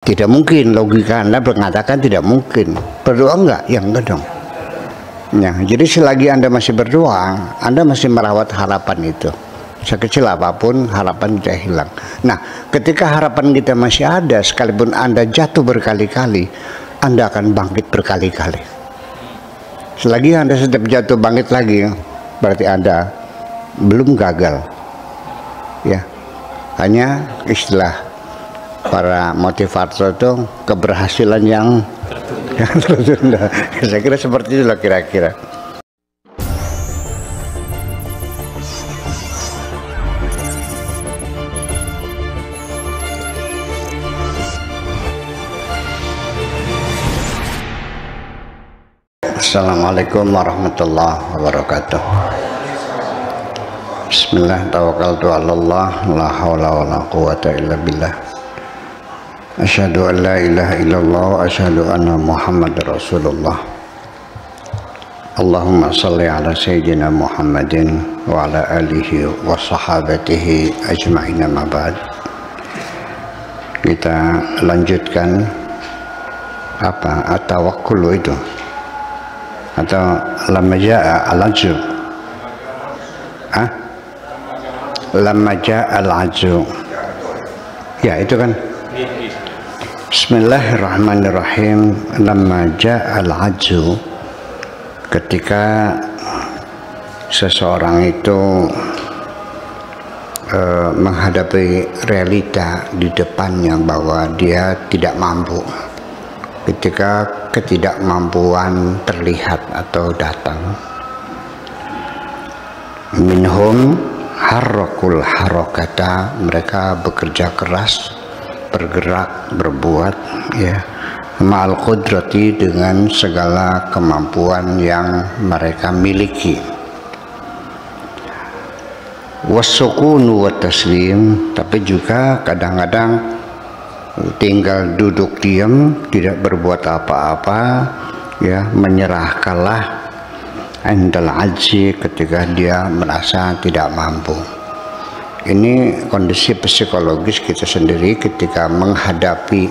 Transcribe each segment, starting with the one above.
Tidak mungkin, logika Anda mengatakan tidak mungkin. Berdoa enggak? Ya enggak dong. Ya, jadi selagi Anda masih berdoa, Anda masih merawat harapan itu. Sekecil apapun harapan tidak hilang. Nah, ketika harapan kita masih ada, sekalipun Anda jatuh berkali-kali, Anda akan bangkit berkali-kali. Selagi Anda setiap jatuh bangkit lagi, berarti Anda belum gagal. Ya, hanya istilah para motivator itu keberhasilan yang tertunda. Saya kira seperti itulah kira-kira. Assalamualaikum warahmatullahi wabarakatuh. Bismillah, tawakkaltu ala Allah, la hawla wa la quwata illa billah. Asyhadu an la ilaha illallah wa asyhadu anna Muhammadar Rasulullah. Allahumma salli ala sayyidina Muhammadin wa ala alihi wa sahabatihi ajma'in, amma ba'd. Kita lanjutkan apa at-tawakkul itu, atau lamma jaa al-ajzu. Lamma jaa al-ajzu. Ya, itu kan. Bismillahirrahmanirrahim. Lamma jaa al-ajzu, ketika seseorang itu menghadapi realita di depannya bahwa dia tidak mampu, ketika ketidakmampuan terlihat atau datang. Minhum harrakul harakata, mereka bekerja keras, bergerak, berbuat, ya, ma'al qudrati, dengan segala kemampuan yang mereka miliki. Wasukunu wa taslim, tapi juga kadang-kadang tinggal duduk diam, tidak berbuat apa-apa, ya, menyerah kalah. Indal ajzi, ketika dia merasa tidak mampu. Ini kondisi psikologis kita sendiri ketika menghadapi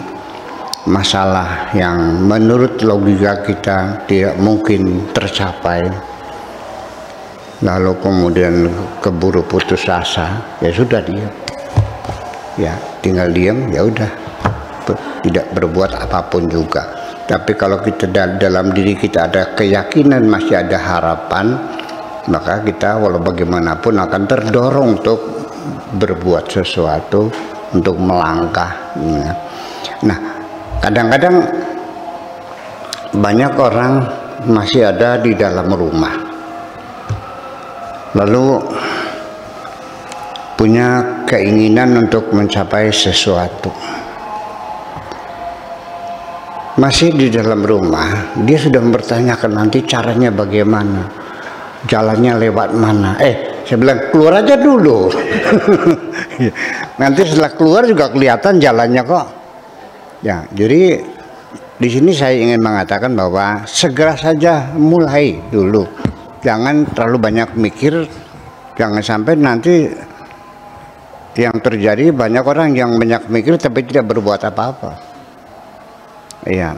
masalah yang menurut logika kita tidak mungkin tercapai, lalu kemudian keburu putus asa. Ya sudah, diam, ya, tinggal diam, ya udah, tidak berbuat apapun juga. Tapi kalau kita dalam diri kita ada keyakinan, masih ada harapan, maka kita walau bagaimanapun akan terdorong untuk berbuat sesuatu, untuk melangkah. Nah, kadang-kadang banyak orang masih ada di dalam rumah, lalu punya keinginan untuk mencapai sesuatu. Masih di dalam rumah, dia sudah mempertanyakan nanti caranya bagaimana, jalannya lewat mana. Saya bilang keluar aja dulu. Nanti setelah keluar juga kelihatan jalannya kok. Ya, jadi di sini saya ingin mengatakan bahwa segera saja mulai dulu. Jangan terlalu banyak mikir, jangan sampai nanti yang terjadi banyak orang yang banyak mikir tapi tidak berbuat apa-apa. Iya.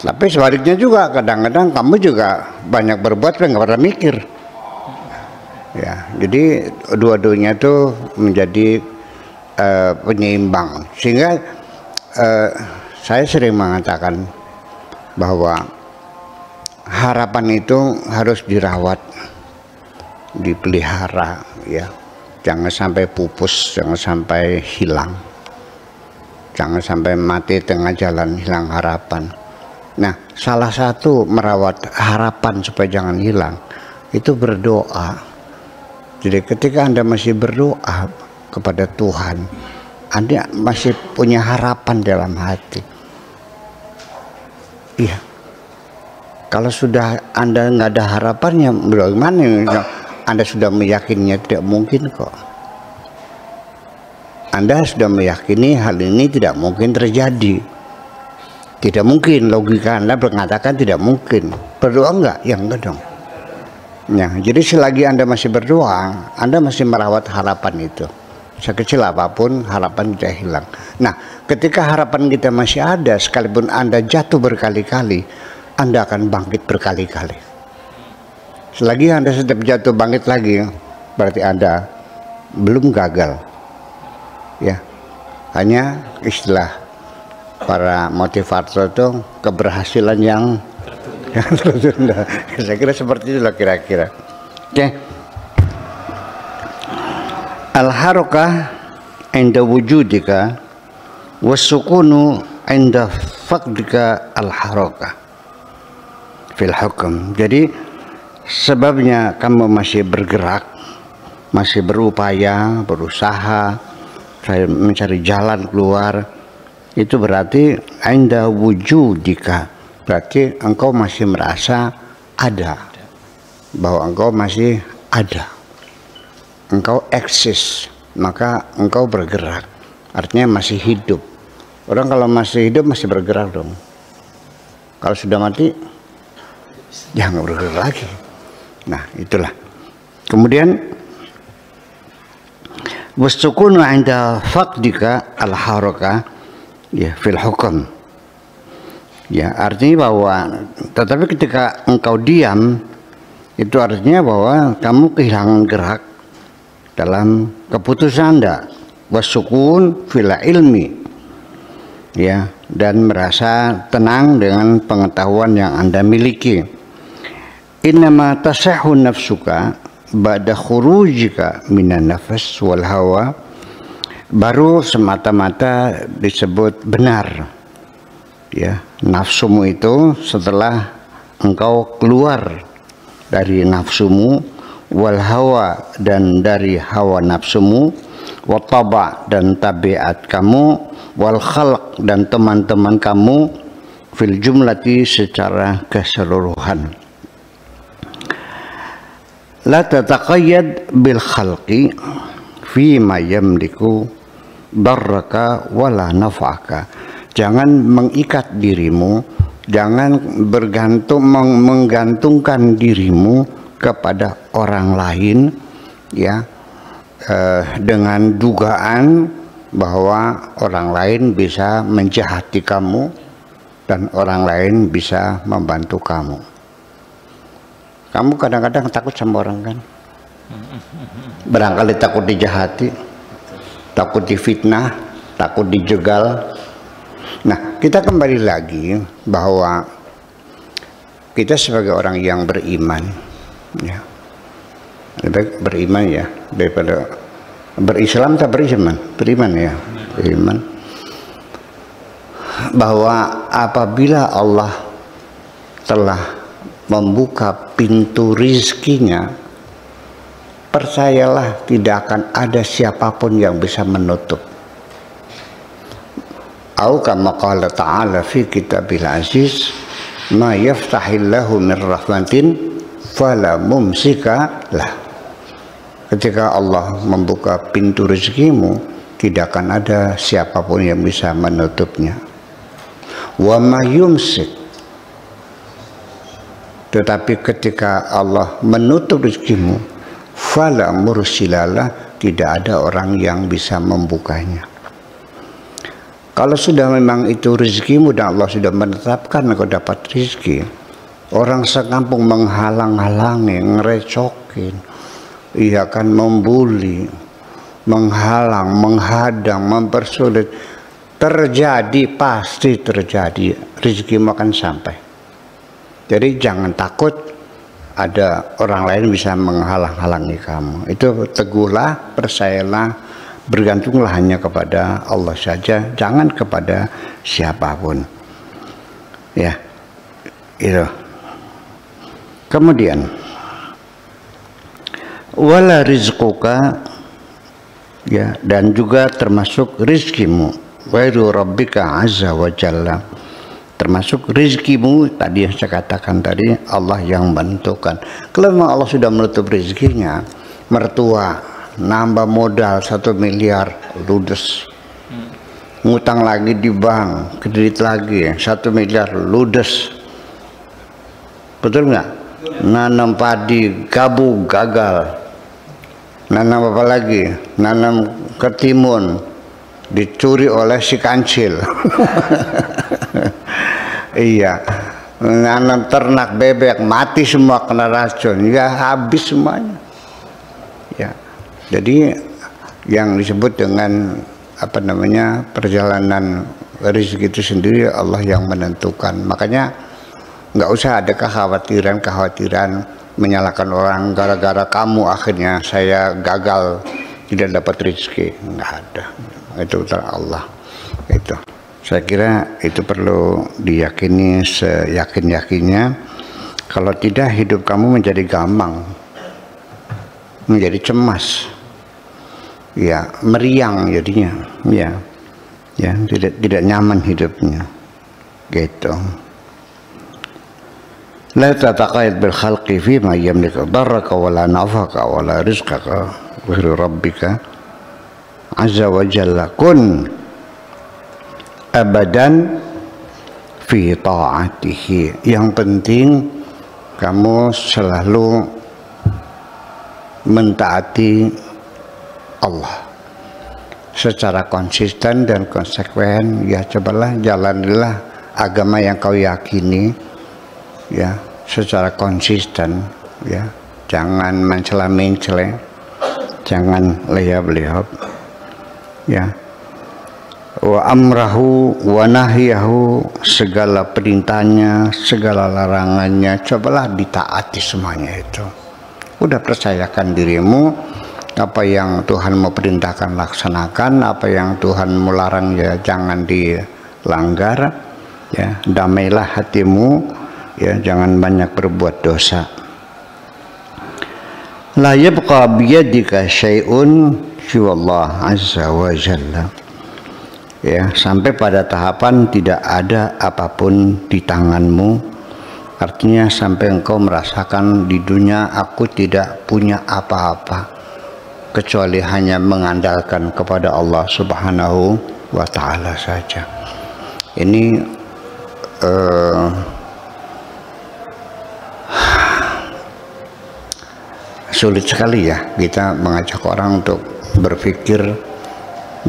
Tapi sebaliknya juga, kadang-kadang kamu juga banyak berbuat tapi nggak pernah mikir. Ya, jadi dua-duanya itu menjadi penyeimbang. Sehingga saya sering mengatakan bahwa harapan itu harus dirawat, dipelihara, ya. Jangan sampai pupus, jangan sampai hilang. Jangan sampai mati tengah jalan, hilang harapan. Nah, salah satu merawat harapan supaya jangan hilang itu berdoa. Jadi ketika Anda masih berdoa kepada Tuhan, Anda masih punya harapan dalam hati. Iya. Kalau sudah Anda nggak ada harapannya, bagaimana? Anda sudah meyakininya tidak mungkin kok. Anda sudah meyakini hal ini tidak mungkin terjadi. Tidak mungkin, logika Anda mengatakan tidak mungkin. Berdoa enggak? Ya enggak dong. Ya, jadi selagi Anda masih berdoa, Anda masih merawat harapan itu. sekecil apapun harapan tidak hilang. Nah, ketika harapan kita masih ada, sekalipun Anda jatuh berkali-kali, Anda akan bangkit berkali-kali. Selagi Anda setiap jatuh bangkit lagi, berarti Anda belum gagal. Ya, hanya istilah para motivator itu keberhasilan yang tertunda. Saya kira seperti itulah kira-kira. Oke. Al-harakah inda wujudika was-sukunu inda faqdika al-harakah fil hukm. Jadi sebabnya kamu masih bergerak, masih berupaya, berusaha mencari jalan keluar, itu berarti inda wujudika, berarti engkau masih merasa ada, bahwa engkau masih ada, engkau eksis, maka engkau bergerak, artinya masih hidup. Orang kalau masih hidup masih bergerak dong. Kalau sudah mati ya nggak bergerak lagi. Nah, itulah. Kemudian wasukunu 'inda faqdika al-harakah ya fil hukm. Ya, artinya bahwa tetapi ketika engkau diam, itu artinya bahwa kamu kehilangan gerak dalam keputusan Anda. Wasukun fil ilmi, ya, dan merasa tenang dengan pengetahuan yang Anda miliki. Innama tasahhu nafsuka ba'da khurujika minan nafas wal hawa, baru semata-mata disebut benar, ya, nafsumu itu setelah engkau keluar dari nafsumu, wal hawa, dan dari hawa nafsumu, wa taba, dan tabiat kamu, wal khalq, dan teman-teman kamu, fil jumlati, secara keseluruhan. La tataqayyad bil khalqi fi ma yamliku darraka wala naf'aka. Jangan mengikat dirimu, jangan menggantungkan dirimu kepada orang lain, ya, dengan dugaan bahwa orang lain bisa menjahati kamu dan orang lain bisa membantu kamu. Kamu kadang-kadang takut sama orang kan? Barangkali takut dijahati, takut difitnah, takut dijegal. Nah, kita kembali lagi bahwa kita sebagai orang yang beriman, ya, lebih baik beriman ya daripada berislam. Tak beriman, beriman ya, beriman bahwa apabila Allah telah membuka pintu rizkinya, percayalah tidak akan ada siapapun yang bisa menutup. Au kama qala ta'ala fi kitabil aziz, ma yaftahillahu min rahmatin fala mumsika lah. Ketika Allah membuka pintu rezekimu, tidak akan ada siapapun yang bisa menutupnya. Wa ma yumsik, tetapi ketika Allah menutup rezekimu, fala mursilalah, tidak ada orang yang bisa membukanya. Kalau sudah memang itu rezekimu dan Allah sudah menetapkan engkau dapat rezeki, orang sekampung menghalang-halangi, ngerecokin, ia akan membuli, menghalang, menghadang, mempersulit, terjadi, pasti terjadi, rezekimu akan sampai. Jadi jangan takut ada orang lain bisa menghalang-halangi kamu. Itu teguhlah, percayalah, bergantunglah hanya kepada Allah saja, jangan kepada siapapun. Ya, itu. Kemudian wala rizquka, ya, dan juga termasuk rizkimu, ghairu rabbika azza wa jalla, termasuk rizkimu tadi yang saya katakan tadi, Allah yang menentukan. Kalau memang Allah sudah menutup rizkinya, mertua nambah modal 1 miliar ludes, ngutang lagi di bank, kredit lagi 1 miliar ludes, betul nggak? Nanam padi gabu gagal, nanam apa lagi, nanam ketimun, dicuri oleh si kancil. Iya, nanam ternak bebek mati semua kena racun, ya habis semuanya. Ya, jadi yang disebut dengan apa namanya perjalanan rezeki itu sendiri Allah yang menentukan. Makanya nggak usah ada kekhawatiran menyalahkan orang gara-gara kamu akhirnya saya gagal tidak dapat rezeki, nggak ada. Itu urusan Allah. Itu saya kira itu perlu diyakini seyakin-yakinnya. Kalau tidak hidup kamu menjadi gampang, menjadi cemas, ya meriang jadinya, ya tidak nyaman hidupnya, gitu. La tataqayyad bil khalqi fi ma yamliku darraka wala nafaka wala rizqaka ghairu rabbika azza wa jalla, kun abadan fi ta'atihi. Yang penting kamu selalu mentaati Allah secara konsisten dan konsekuen. Ya cobalah jalanilah agama yang kau yakini ya secara konsisten, ya jangan mencela-mencela, jangan leyap-leyap, ya. Wa amrahu wa nahyahu, segala perintahnya, segala larangannya cobalah ditaati semuanya itu. Udah percayakan dirimu, apa yang Tuhan mau perintahkan laksanakan, apa yang Tuhan mau larang ya jangan dilanggar, ya damailah hatimu, ya jangan banyak berbuat dosa. La yabqa biyadika syai'un siwallah azza wa jalla, ya sampai pada tahapan tidak ada apapun di tanganmu. Artinya sampai engkau merasakan di dunia aku tidak punya apa-apa kecuali hanya mengandalkan kepada Allah Subhanahu wa ta'ala saja. Ini sulit sekali ya kita mengajak orang untuk berpikir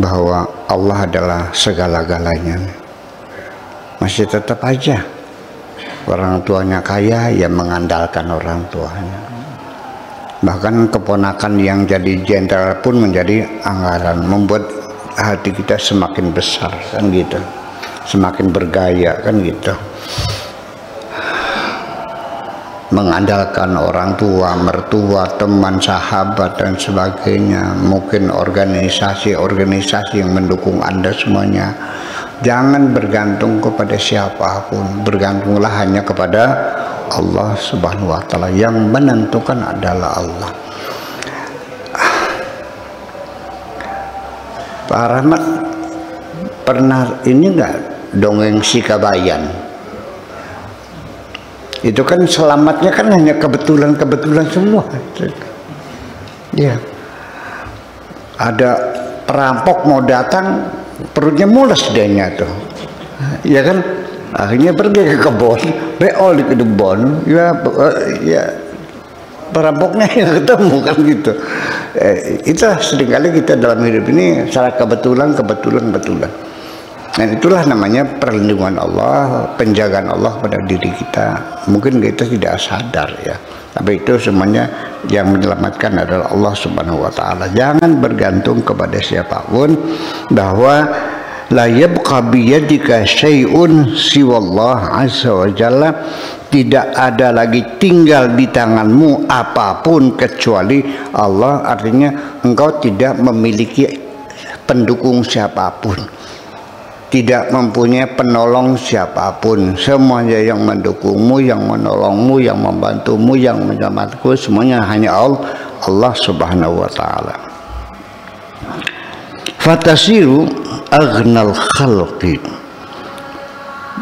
bahwa Allah adalah segala-galanya. Masih tetap aja orang tuanya kaya, ya mengandalkan orang tuanya. Bahkan keponakan yang jadi jenderal pun menjadi anggaran, membuat hati kita semakin besar, kan gitu, semakin bergaya, kan gitu. Mengandalkan orang tua, mertua, teman, sahabat dan sebagainya, mungkin organisasi-organisasi yang mendukung Anda semuanya. Jangan bergantung kepada siapapun, bergantunglah hanya kepada Allah Subhanahu wa ta'ala. Yang menentukan adalah Allah. Pak Rahmat pernah ini enggak dongeng si Kabayan? Itu kan selamatnya kan hanya kebetulan-kebetulan semua. Ya. Ada perampok mau datang, perutnya mules dianya tuh. Ya kan? Akhirnya pergi ke kebun, beol di kebun, ya perampoknya yang ketemu, kan gitu. Itulah seringkali kita dalam hidup ini secara kebetulan. Dan itulah namanya perlindungan Allah, penjagaan Allah pada diri kita. Mungkin kita tidak sadar ya, tapi itu semuanya yang menyelamatkan adalah Allah Subhanahu wa ta'ala. Jangan bergantung kepada siapapun, bahwa la yabqa biyadika syai'un siwallah azza wa jalla, tidak ada lagi tinggal di tanganmu apapun kecuali Allah. Artinya engkau tidak memiliki pendukung siapapun, tidak mempunyai penolong siapapun. Semuanya yang mendukungmu, yang menolongmu, yang membantumu, yang menyelamatku, semuanya hanya Allah Subhanahu wa ta'ala. Fatasiru aghnal khalqi,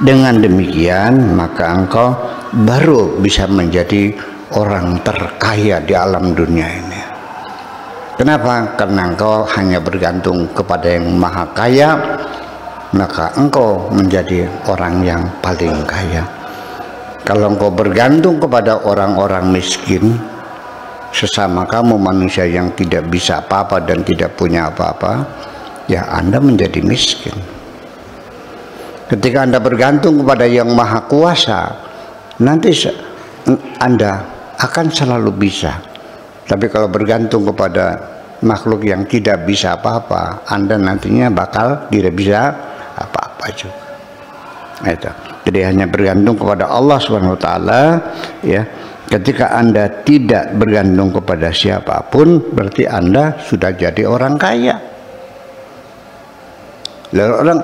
dengan demikian maka engkau baru bisa menjadi orang terkaya di alam dunia ini. Kenapa? Karena engkau hanya bergantung kepada yang maha kaya, maka engkau menjadi orang yang paling kaya. Kalau engkau bergantung kepada orang-orang miskin, sesama kamu manusia yang tidak bisa apa-apa dan tidak punya apa-apa, ya Anda menjadi miskin. Ketika Anda bergantung kepada yang maha kuasa, nanti Anda akan selalu bisa. Tapi kalau bergantung kepada makhluk yang tidak bisa apa-apa, Anda nantinya bakal tidak bisa apa-apa juga. Itu. Jadi hanya bergantung kepada Allah Subhanahu wa taala, ya. Ketika Anda tidak bergantung kepada siapapun, berarti Anda sudah jadi orang kaya. Lalu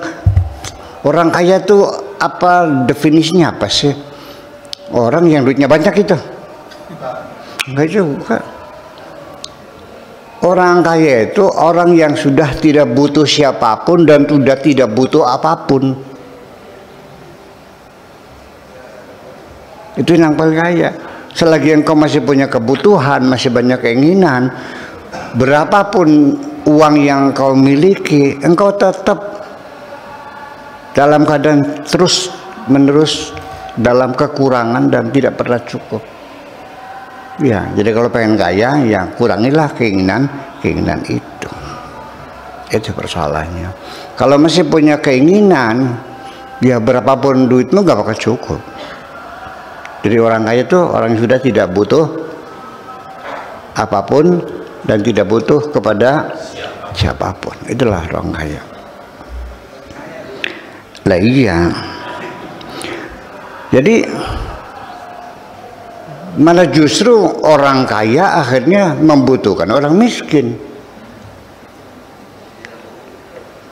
orang kaya itu apa definisinya, apa sih? Orang yang duitnya banyak itu? Enggak juga. Orang kaya itu orang yang sudah tidak butuh siapapun dan sudah tidak butuh apapun. Itu yang paling kaya. Selagi engkau masih punya kebutuhan, masih banyak keinginan, berapapun uang yang kau miliki, engkau tetap dalam keadaan terus menerus dalam kekurangan dan tidak pernah cukup. Ya, jadi kalau pengen kaya, ya kurangilah keinginan itu. Itu persoalannya. Kalau masih punya keinginan, ya berapapun duitmu gak bakal cukup. Jadi orang kaya itu orang yang sudah tidak butuh apapun dan tidak butuh kepada siapapun. Itulah orang kaya. Lah iya. Jadi malah justru orang kaya akhirnya membutuhkan orang miskin.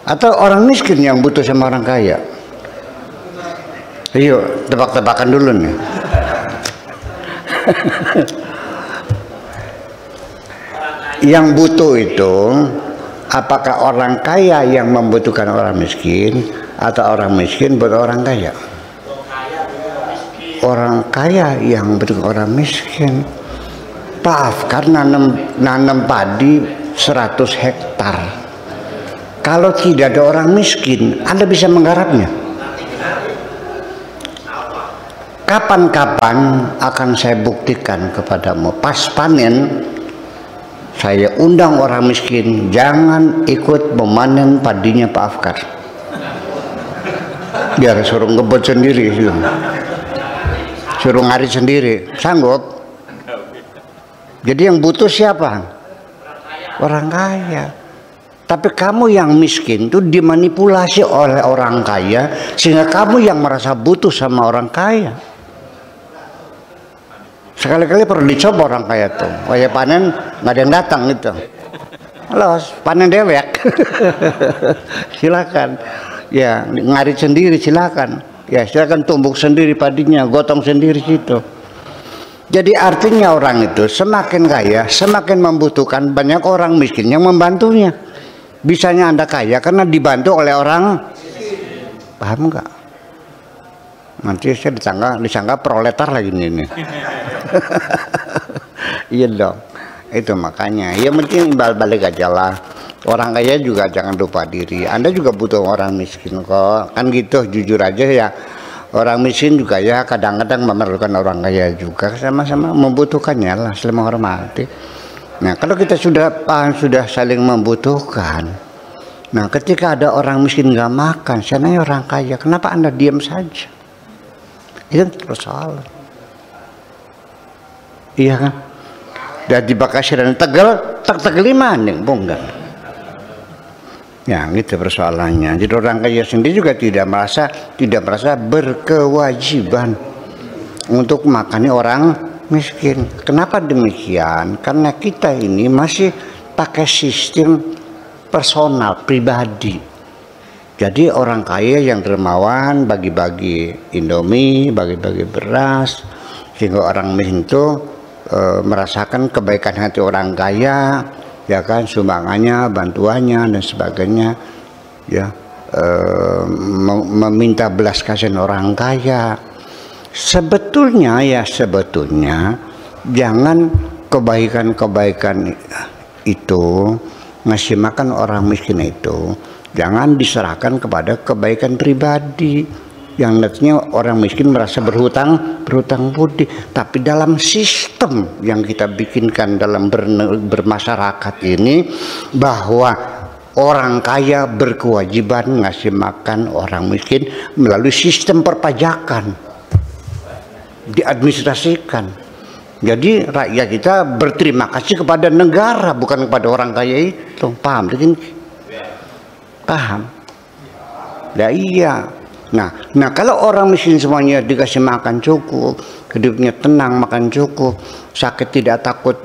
Atau orang miskin yang butuh sama orang kaya. Ayo tebak-tebakan dulu nih. Yang butuh itu apakah orang kaya yang membutuhkan orang miskin atau orang miskin butuh orang kaya? Orang kaya yang membutuhkan orang miskin. Maaf, karena nanam padi 100 hektar. Kalau tidak ada orang miskin, Anda bisa menggarapnya. Kapan-kapan akan saya buktikan kepadamu, pas panen saya undang orang miskin, jangan ikut memanen padinya Pak Afkar, biar suruh ngebut sendiri, suruh ngarit sendiri, sanggup. Jadi yang butuh siapa? Orang kaya. Tapi kamu yang miskin itu dimanipulasi oleh orang kaya sehingga kamu yang merasa butuh sama orang kaya. Sekali-kali perlu dicoba orang kaya tuh. Oh ya panen nggak ada yang datang gitu. Halo, panen dewek. Silakan. Ya ngarit sendiri silakan. Ya silakan tumbuk sendiri padinya, gotong sendiri situ. Jadi artinya orang itu semakin kaya, semakin membutuhkan banyak orang miskin yang membantunya. Bisanya Anda kaya karena dibantu oleh orang. Paham nggak? Nanti saya disangka proletar lagi ini. Iya dong. Itu makanya. Ya mungkin balik aja lah. Orang kaya juga jangan lupa diri. Anda juga butuh orang miskin kok. Kan gitu, jujur aja ya. Orang miskin juga ya kadang-kadang memerlukan orang kaya juga. Sama-sama membutuhkannya lah, saling menghormati. Nah kalau kita sudah saling membutuhkan. Nah ketika ada orang miskin nggak makan, sananya orang kaya. Kenapa Anda diam saja? Itu persoalan. Iya kan? Dan di Bekasi dan Tegal, Tegal mana enggak. Ya, gitu persoalannya. Jadi orang kaya sendiri juga tidak merasa berkewajiban untuk makani orang miskin. Kenapa demikian? Karena kita ini masih pakai sistem personal, pribadi. Jadi orang kaya yang dermawan bagi-bagi Indomie, bagi-bagi beras, sehingga orang miskin itu merasakan kebaikan hati orang kaya, ya kan, sumbangannya, bantuannya dan sebagainya, ya, meminta belas kasihan orang kaya. Sebetulnya jangan kebaikan-kebaikan itu, ngasih makan orang miskin itu jangan diserahkan kepada kebaikan pribadi. yang nantinya orang miskin merasa berhutang budi. Tapi dalam sistem yang kita bikinkan dalam bermasyarakat ini, bahwa orang kaya berkewajiban ngasih makan orang miskin melalui sistem perpajakan, diadministrasikan. Jadi rakyat kita berterima kasih kepada negara, bukan kepada orang kaya itu. Paham? Paham? Ya iya. Nah kalau orang miskin semuanya dikasih makan cukup, hidupnya tenang, makan cukup, sakit tidak takut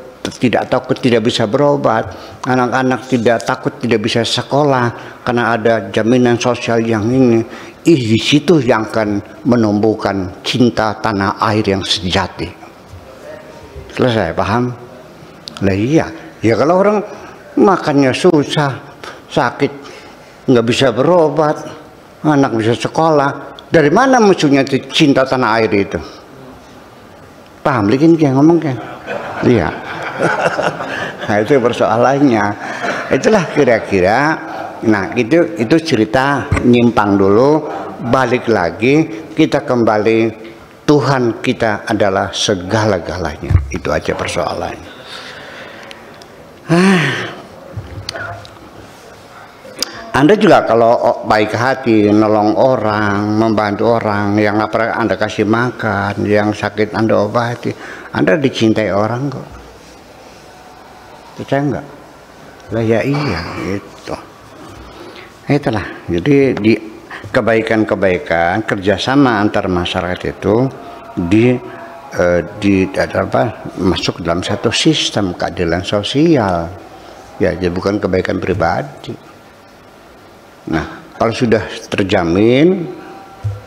tidak bisa berobat, anak-anak tidak takut tidak bisa sekolah karena ada jaminan sosial yang ini, di situ yang akan menumbuhkan cinta tanah air yang sejati. Selesai, paham? Lah iya, ya kalau orang makannya susah, sakit, nggak bisa berobat, anak bisa sekolah, dari mana munculnya cinta tanah air itu? Paham? Bikin kayak ngomong kan? Iya. Nah itu persoalannya. Itulah kira-kira. Nah itu cerita nyimpang dulu, balik lagi, kita kembali. Tuhan kita adalah segala-galanya. Itu aja persoalannya. Anda juga kalau baik hati, nolong orang, membantu orang, yang apa Anda kasih makan, yang sakit Anda obati, Anda dicintai orang kok. Percaya enggak? Lah ya iya itu. Itulah. Jadi di kebaikan-kebaikan kerjasama antar masyarakat itu masuk dalam satu sistem keadilan sosial, ya jadi bukan kebaikan pribadi. Nah kalau sudah terjamin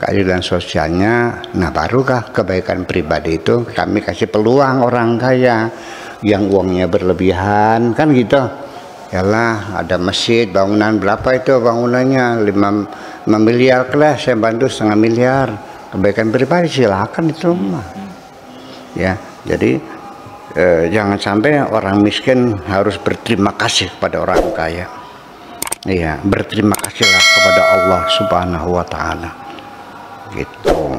keadilan sosialnya, nah barukah kebaikan pribadi itu kami kasih peluang orang kaya yang uangnya berlebihan kan gitu. Yalah ada masjid bangunan berapa itu bangunannya 5 miliar lah, saya bantu 0,5 miliar, kebaikan pribadi silakan itu mah ya. Jadi jangan sampai orang miskin harus berterima kasih kepada orang kaya. Iya, berterima kasihlah kepada Allah Subhanahu wa taala gitu.